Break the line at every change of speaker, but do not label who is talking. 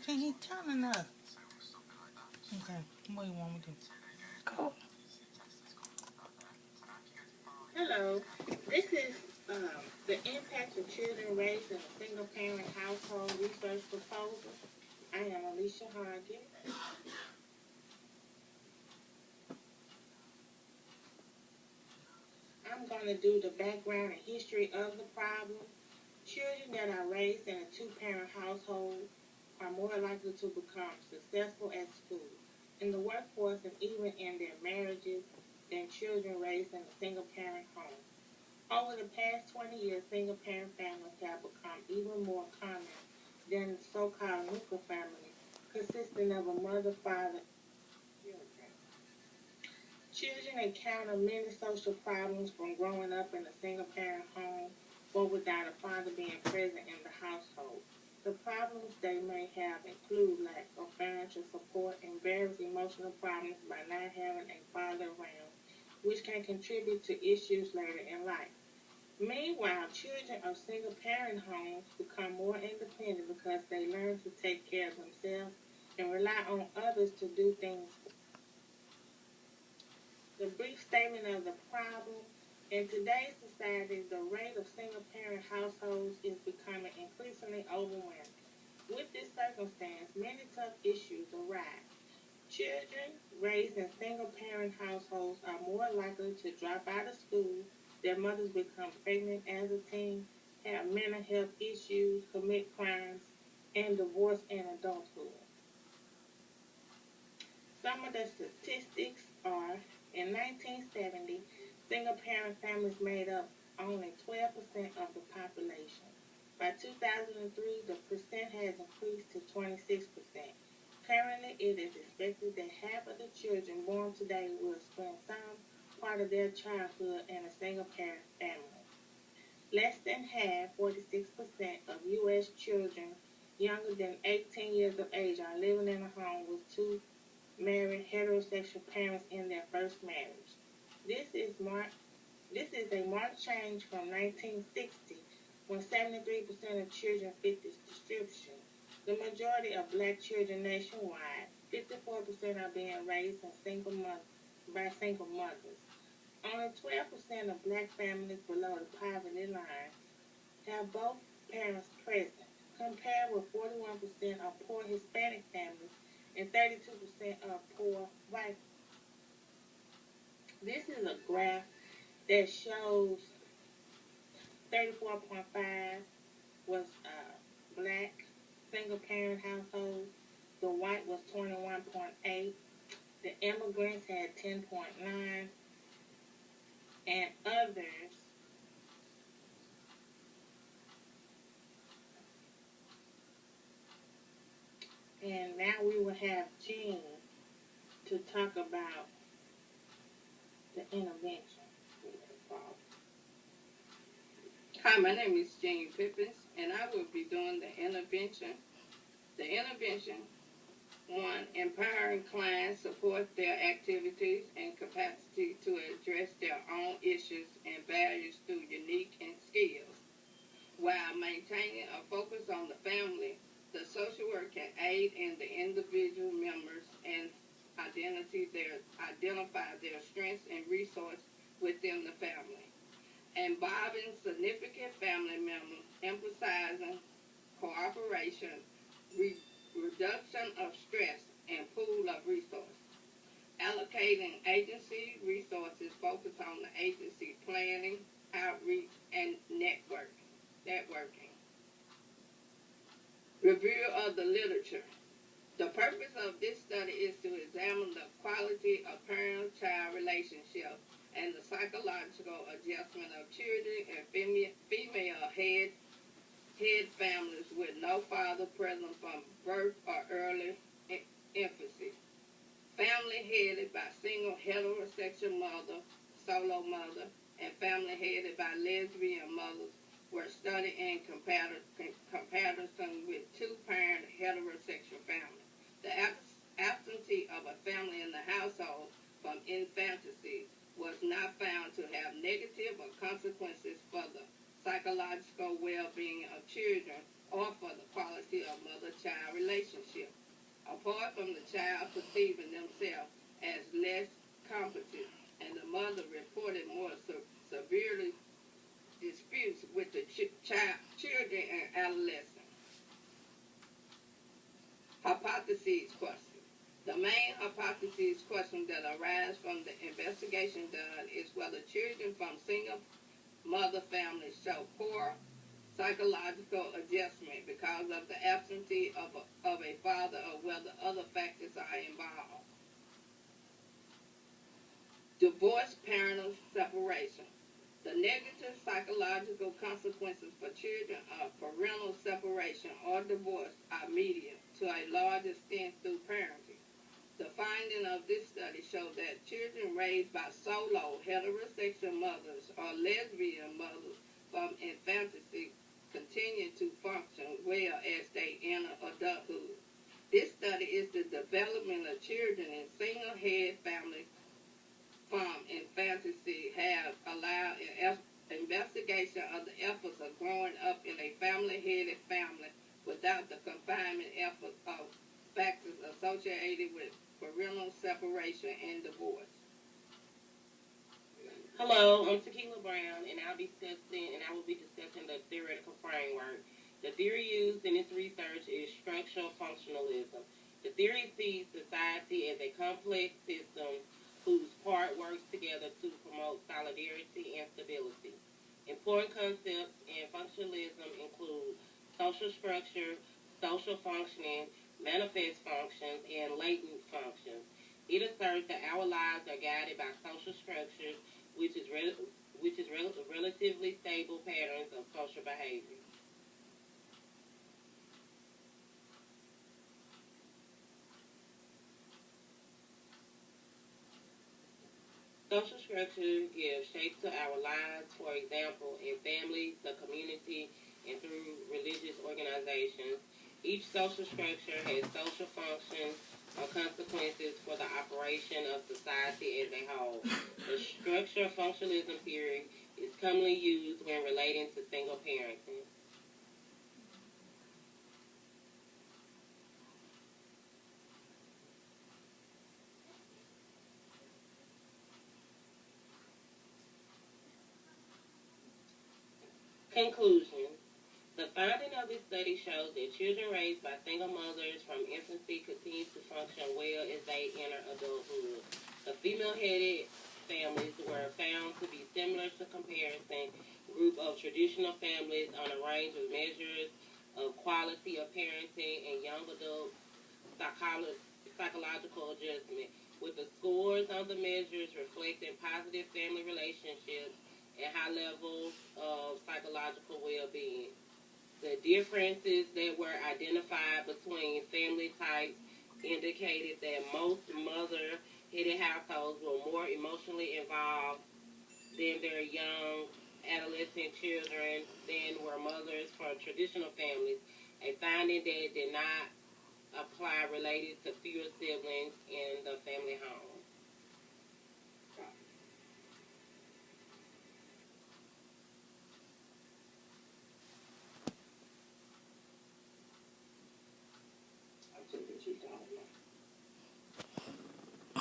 Can he telling us? Okay, what do you want me to do?
Go.
Hello, this is the impact of children raised in a single parent household research proposal. I am Alicia Hargett. I'm going to do the background and history of the problem. Children that are raised in a two parent household are more likely to become successful at school, in the workforce, and even in their marriages than children raised in a single parent home. Over the past 20 years, single parent families have become even more common than so called nuclear families, consisting of a mother, father, and children. Children encounter many social problems from growing up in a single parent home or without a father being present in the household. The problems they may have include lack of financial support and various emotional problems by not having a father around, which can contribute to issues later in life. Meanwhile, children of single parent homes become more independent because they learn to take care of themselves and rely on others to do things. The brief statement of the problem. In today's society, the rate of single parent households is becoming increasingly overwhelming. With this circumstance, many tough issues arise. Children raised in single parent households are more likely to drop out of school, their mothers become pregnant as a teen, have mental health issues, commit crimes, and divorce in adulthood. Some of the statistics are in 1970, single parent families made up only 12% of the population. By 2003, the percent has increased to 26%. Currently, it is expected that half of the children born today will spend some part of their childhood in a single parent family. Less than half, 46%, of U.S. children younger than 18 years of age are living in a home with two married heterosexual parents in their first marriage. This is mar- this is a marked change from 1960 when 73% of children fit this description. The majority of black children nationwide, 54%, are being raised in by single mothers. Only 12% of black families below the poverty line have both parents present, compared with 41% of poor Hispanic families and 32% of poor white. This is a graph that shows 34.5 was black single parent household. The white was 21.8. The immigrants had 10.9, and others. And now we will have Jean to talk about the intervention.
Hi, my name is Jane Pippins, and I will be doing the intervention. The intervention, one, empowering clients support their activities and capacity to address their own issues and values through unique and skills. While maintaining a focus on the family, the social work can aid in the individual members and identify their strengths and resources within the family, involving significant family members, emphasizing cooperation, re- reduction of stress, and pool of resources. Allocating agency resources focus on the agency planning, outreach, and networking. Review of the literature. The purpose of this study is to examine the quality of parent-child relationships and the psychological adjustment of children and female head families with no father present from birth or early infancy. Family headed by single heterosexual mother, solo mother, and family headed by lesbian mothers were studied in comparison with two-parent heterosexual families. The absentee of a family in the household from infancy was not found to have negative or consequences for the psychological well-being of children or for the quality of mother-child relationship, apart from the child perceiving themselves as less competent, and the mother reported more severely disputes with the children and adolescents. Hypotheses question. The main hypothesis question that arises from the investigation done is whether children from single mother families show poor psychological adjustment because of the absence of a father, or whether other factors are involved. Divorce parental separation. The negative psychological consequences for children of parental separation or divorce are mediate to a large extent through parenting. The finding of this study showed that children raised by solo heterosexual mothers or lesbian mothers from infancy continue to function well as they enter adulthood. This study is the development of children in single-head families from infancy have allowed an investigation of the efforts of growing up in a family-headed family without the confinement efforts of factors associated with parental separation and divorce.
Hello, I'm Tequila Brown, and I will be discussing the theoretical framework. The theory used in this research is structural functionalism. The theory sees society as a complex system whose part works together to promote solidarity and stability. Important concepts in functionalism include social structure, social functioning, manifest functions, and latent functions. It asserts that our lives are guided by social structures, which is relatively stable patterns of social behavior. Social structure gives shape to our lives, for example, in families, the community, and through religious organizations. Each social structure has social functions or consequences for the operation of society as a whole. The structural functionalism theory is commonly used when relating to single parenting. Conclusion. The finding of this study shows that children raised by single mothers from infancy continue to function well as they enter adulthood. The female-headed families were found to be similar to comparison group of traditional families on a range of measures of quality of parenting and young adult psychological adjustment, with the scores on the measures reflecting positive family relationships and high levels of psychological well-being. The differences that were identified between family types indicated that most mother-headed households were more emotionally involved than their young adolescent children than were mothers from traditional families, a finding that did not apply related to fewer siblings in the family home.